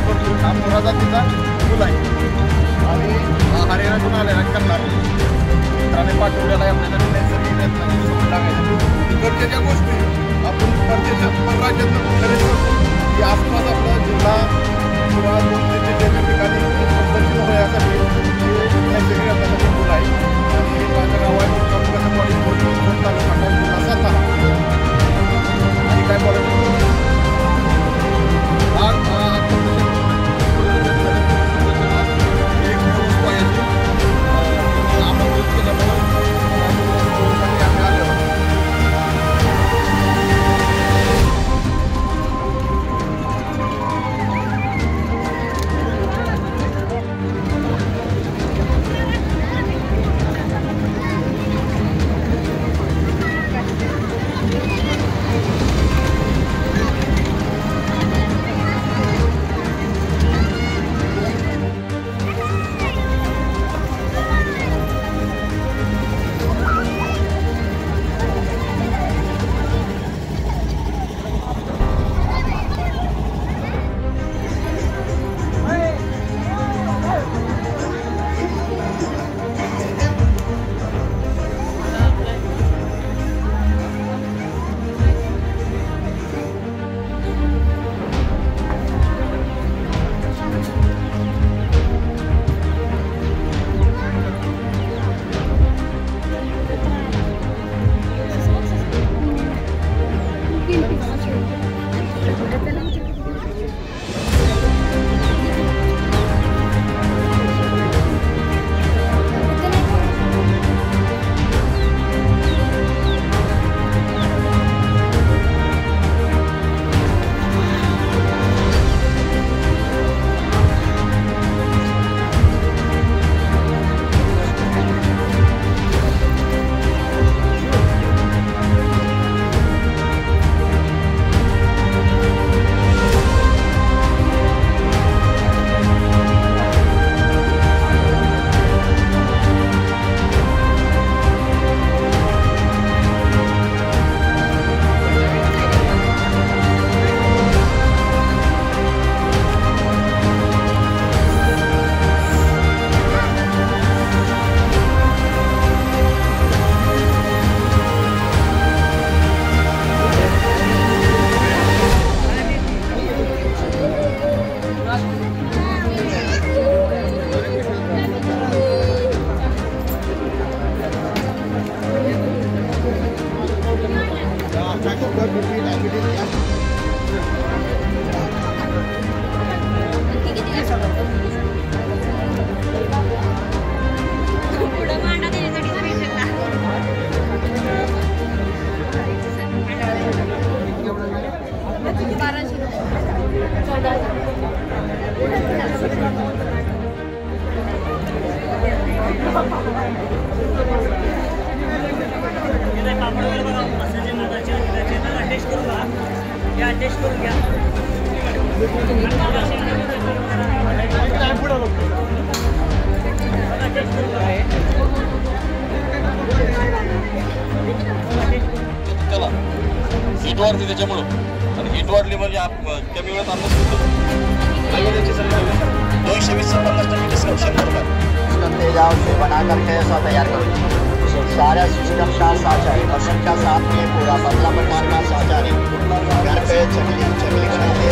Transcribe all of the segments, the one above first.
करतो हा मोरा जातीचा फुल आहे आणि हरियाणातून आलेला करणार मित्राने पाठवलेला आहे आपल्याला नैसर्गिक रत्नागिरी लागायला गरजेच्या गोष्टी आपण परदेशात परराज्यात खरेदी करतो की आसपास आपला जिल्हा किंवा दोन ठिकाणी पद्धतीनं होण्यासाठी नैसर्गिक रत्नागिरी फुल आहे आणि माझं गाव आहे तालुका जिल्हा सातारा आणि काय बोलायचं हीट वाढते त्याच्यामुळं आणि हीट वाढली म्हणजे कमी वेळात अन्न सुटतो 220-50% डिस्काउंट 100 तेजाब से बना करके ऐसा तैयार करो सारा सिस्टम का साझा है बसन का साथ में पूरा बदला प्रकार का साझा है घर पे चकली चकली बनाते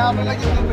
आपल्याला घेतलं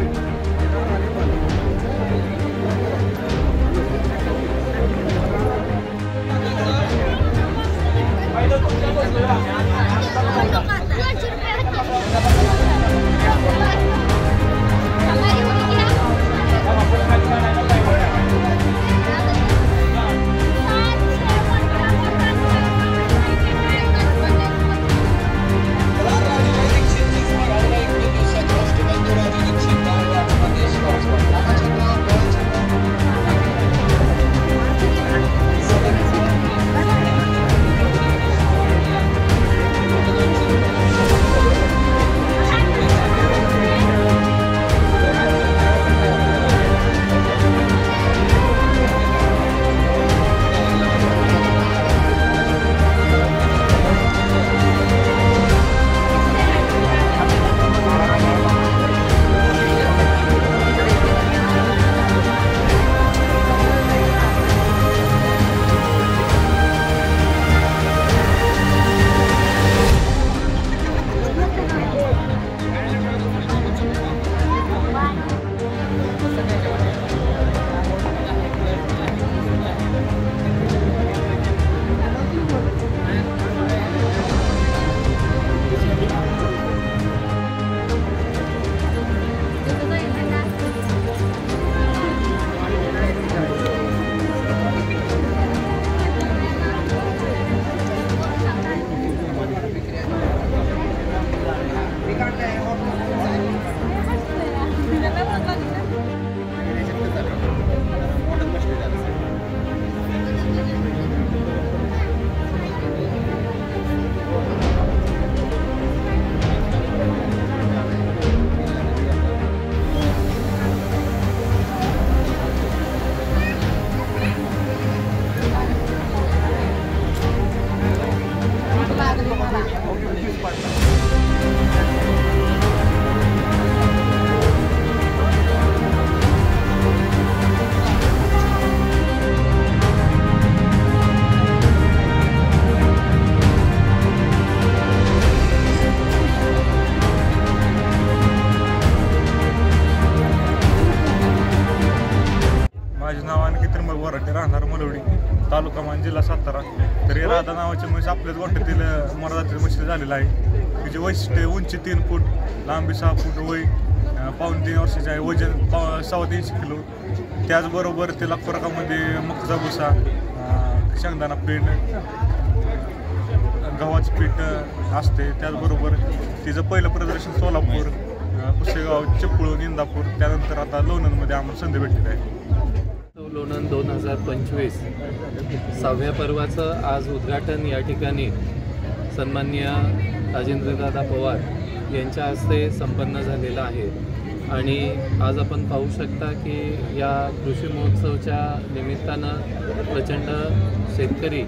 माझे नाव आणखी त्र्यंबक वराटे, राहणार मलवडी, तालुका मान, जिल्हा सातारा. तर हे राधा नावाची म्हैस आपल्याच गोठ्यातील मराठी म्हशी झालेलं आहे. तिचे वैशिष्ट्य उंची 3 फूट, लांबी 6 फूट, वय 2.5 वर्षाचे आहे, वजन 350 किलो. त्याचबरोबर तिला खुराकामध्ये मक्का भुसा, शेंगदाणा पीठ, गव्हाचं पीठ असते. त्याचबरोबर तिचं पहिलं प्रदर्शन सोलापूर, पुसेगाव, चिपळूण, इंदापूर, त्यानंतर आता लोणंदमध्ये आम्हाला संधी भेटलेली आहे. लोणंद 2025 6व्या पर्वाचं आज उद्घाटन या ठिकाणी सन्माननीय राजेंद्रदादा पवार यांच्या हस्ते संपन्न झालेलं आहे. आणि आज आपण पाहू शकता की या कृषी महोत्सवच्या निमित्तानं प्रचंड शेतकरी,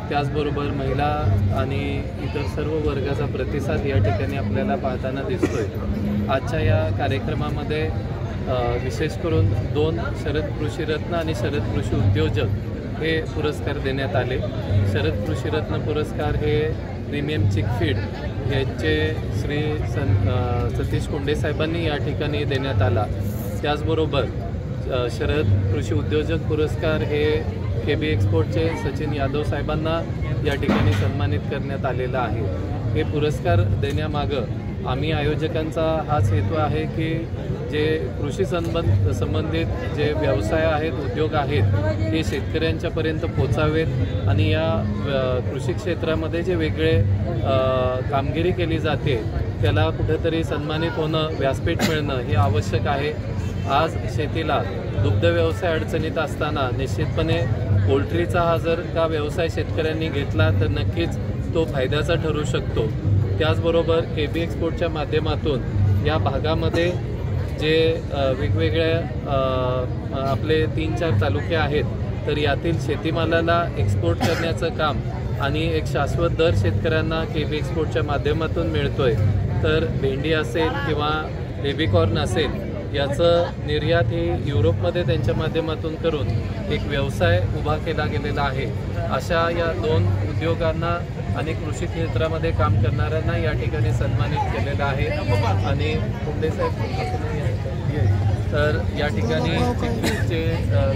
त्याचबरोबर महिला आणि इतर सर्व वर्गाचा प्रतिसाद या ठिकाणी आपल्याला पाहताना दिसतोय. आजच्या या कार्यक्रमामध्ये विशेष करून 2 शरद कृषीरत्न आणि शरद कृषी उद्योजक हे पुरस्कार देण्यात आले. शरद कृषीरत्न पुरस्कार हे प्रीमियम चिक फीड यांचे श्री सतीश कोंडे साहेबांनी या ठिकाणी देण्यात आला. त्याचबरोबर शरद कृषी उद्योजक पुरस्कार हे KB एक्सपोर्टचे सचिन यादव साहेबांना या ठिकाणी सन्मानित करण्यात आलेला आहे. हे पुरस्कार देण्यामागं आम्ही आयोजकांचा हाच हेतू आहे की जे कृषी संबंधित जे व्यवसाय आहेत, उद्योग आहेत, हे शेतकऱ्यांच्यापर्यंत पोचावेत आणि या कृषी क्षेत्रामध्ये जे वेगळे कामगिरी केली जाते त्याला कुठेतरी सन्मानित होणं, व्यासपीठ मिळणं हे आवश्यक आहे. आज शेतीला दुग्ध व्यवसाय अडचणीत असताना निश्चितपणे पोल्ट्रीचा हा जर का व्यवसाय शेतकऱ्यांनी घेतला तर नक्कीच तो फायद्याचा ठरू शकतो. त्याचबरोबर KB एक्सपोर्टच्या माध्यमातून या भागामध्ये जे वेगवेगळ्या आपले 3-4 तालुके आहेत, तर यातील शेतीमालाला एक्सपोर्ट करण्याचं काम आणि एक शाश्वत दर शेतकऱ्यांना KB एक्सपोर्टच्या माध्यमातून मिळतोय. तर भेंडी असेल किंवा बेबीकॉर्न असेल याचं निर्यात ही युरोपमध्ये त्यांच्या माध्यमातून करून एक व्यवसाय उभा केला गेलेला आहे. अशा या 2 उद्योगांना आणि कृषी क्षेत्रामध्ये काम करणाऱ्यांना या ठिकाणी सन्मानित केलेलं आहे. आणि तर या ठिकाणी चिखलीचे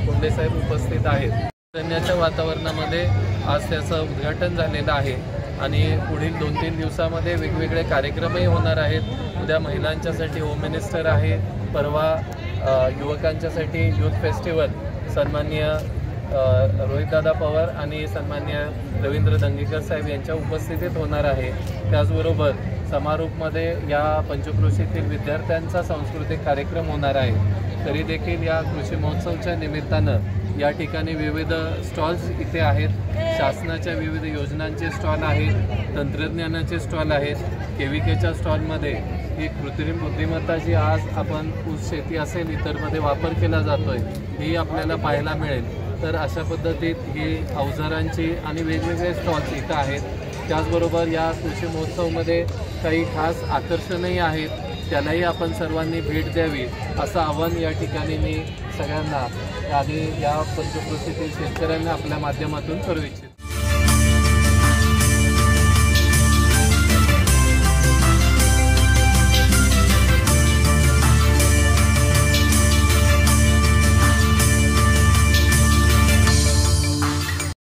कोंडेसाहेब उपस्थित आहेत. सैन्याच्या वातावरणामध्ये आज त्याचं उद्घाटन झालेलं आहे आणि पुढील 2-3 दिवसामध्ये वेगवेगळे कार्यक्रमही होणार आहेत. उद्या महिलांच्यासाठी होम मिनिस्टर आहे, परवा युवकांच्यासाठी यूथ फेस्टिवल सन्माननीय रोहितदादा पवार आणि सन्माननीय रवींद्र दंगेकर साहेब यांच्या उपस्थितीत होणार आहे. त्याचबरोबर समारोपमध्ये या पंचक्रोशीतील विद्यार्थ्यांचा सांस्कृतिक कार्यक्रम होणार आहे. तरी देखील या कृषी महोत्सवच्या निमित्तानं या ठिकाणी विविध स्टॉल्स इथे आहेत. शासनाच्या विविध योजनांचे स्टॉल आहेत, तंत्रज्ञानाचे स्टॉल आहेत. KVKच्या स्टॉलमध्ये ही कृत्रिम बुद्धिमत्ता जी आज आपण ऊस शेती असेल इतरमध्ये वापर केला जातोय ही आपल्याला पाहायला मिळेल. तर अशा पद्धतीत ही अवजारांची आणि वेगवेगळे स्टॉल्स इथं आहेत. त्याचबरोबर या कृषी महोत्सवमध्ये काही खास आकर्षणही आहेत, त्यालाही आपण सर्वांनी भेट द्यावी असं आवाहन या ठिकाणी मी सगळ्यांना आणि या पंचक्रोशीतील शेतकऱ्यांना आपल्या माध्यमातून करू इच्छितो.